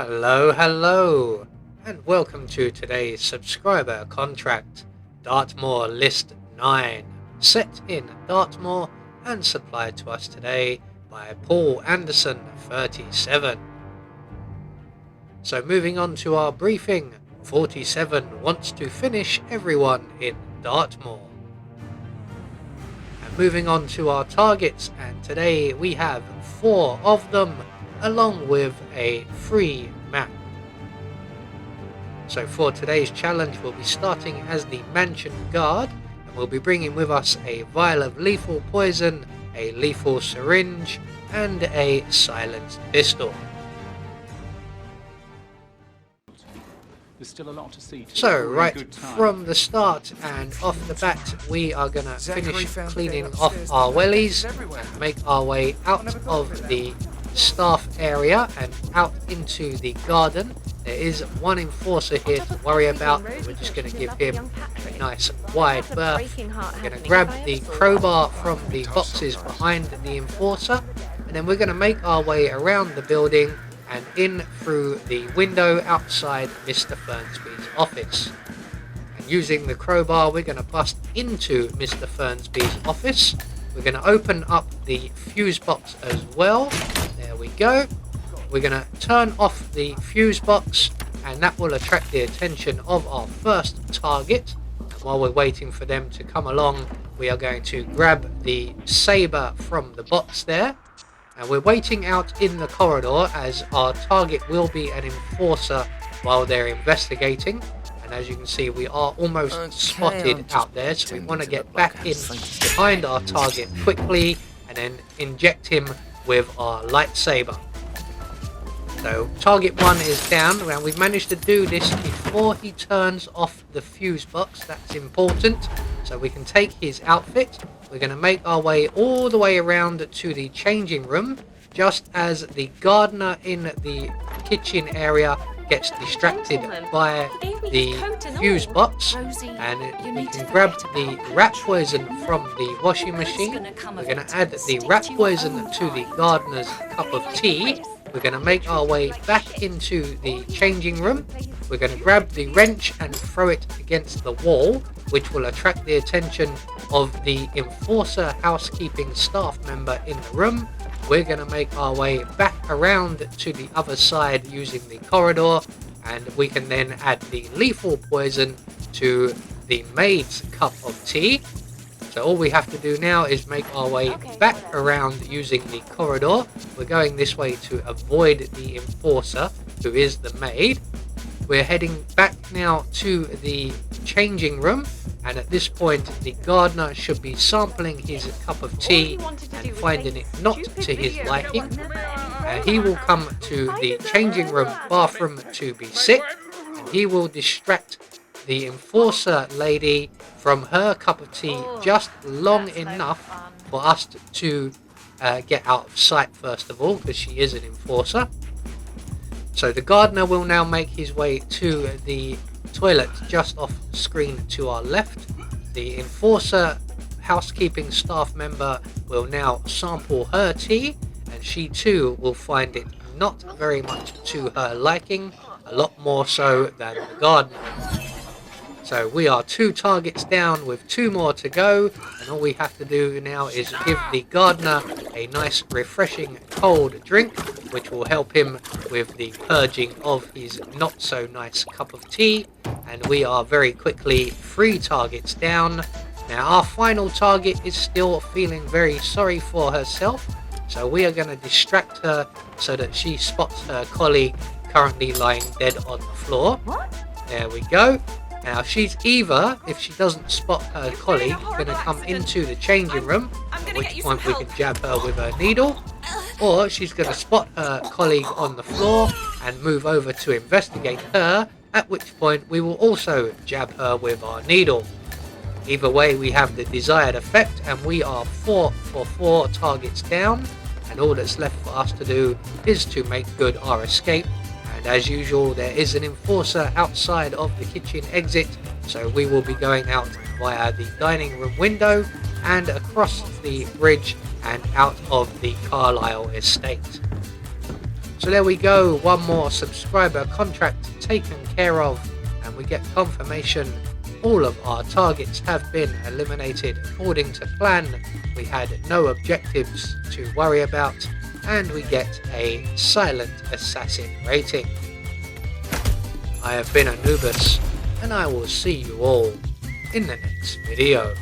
Hello, and welcome to today's subscriber contract, Dartmoor List 9, set in Dartmoor and supplied to us today by Paul Anderson 37. So moving on to our briefing, 47 wants to finish everyone in Dartmoor. And moving on to our targets, and today we have 4 of them, along with a free map. So for today's challenge, we'll be starting as the Mansion Guard, and we'll be bringing with us a vial of lethal poison, a lethal syringe, and a silenced pistol. There's still a lot to see. So right from the start and off the bat, we are going to finish cleaning off our wellies and make our way out of the staff area and out into the garden. There is one enforcer here to worry about. We're just going to give him a nice wide berth. We're going to grab the crowbar from the boxes behind the enforcer, and then we're going to make our way around the building and in through the window outside Mr. Fernsby's office. And using the crowbar, we're going to bust into Mr. Fernsby's office. We're going to open up the fuse box as well. There we go. We're going to turn off the fuse box, and that will attract the attention of our first target. And while we're waiting for them to come along, we are going to grab the saber from the box there. And we're waiting out in the corridor as our target will be an enforcer while they're investigating. And as you can see, we are almost spotted out there, so we want to get back in behind our target quickly and then inject him with our lightsaber. So target 1 is down, and we've managed to do this before he turns off the fuse box. That's important, so we can take his outfit. We're going to make our way all the way around to the changing room, just as the gardener in the kitchen area gets distracted by the fuse box, and we can grab the rat poison from the washing machine. We're going to add the rat poison to the gardener's cup of tea. We're going to make our way back into the changing room. We're going to grab the wrench and throw it against the wall, which will attract the attention of the enforcer housekeeping staff member in the room. We're going to make our way back around to the other side using the corridor, and we can then add the lethal poison to the maid's cup of tea. So all we have to do now is make our way back around using the corridor. We're going this way to avoid the enforcer, who is the maid. We're heading back now to the changing room, and at this point the gardener should be sampling his cup of tea and finding it not to his liking. He will come to the changing room bathroom to be sick, and he will distract the enforcer lady from her cup of tea just long enough for us to get out of sight first of all, because she is an enforcer. So the gardener will now make his way to the toilet just off screen to our left. The enforcer housekeeping staff member will now sample her tea, and she too will find it not very much to her liking, a lot more so than the gardener. So we are 2 targets down with 2 more to go, and all we have to do now is give the gardener a nice refreshing cold drink, which will help him with the purging of his not so nice cup of tea, and we are very quickly 3 targets down. Now our final target is still feeling very sorry for herself, so we are going to distract her so that she spots her colleague currently lying dead on the floor. There we go. Now she's either, if she doesn't spot her colleague, going to come into the changing room, at which point we can jab her with her needle, or she's going to spot her colleague on the floor and move over to investigate her, at which point we will also jab her with our needle. Either way, we have the desired effect, and we are 4 for 4 targets down, and all that's left for us to do is to make good our escape. And as usual, there is an enforcer outside of the kitchen exit, so we will be going out via the dining room window and across the bridge and out of the Carlisle estate. So there we go, one more subscriber contract taken care of, and we get confirmation all of our targets have been eliminated according to plan. We had no objectives to worry about, and we get a silent assassin rating. I have been Anubis, and I will see you all in the next video.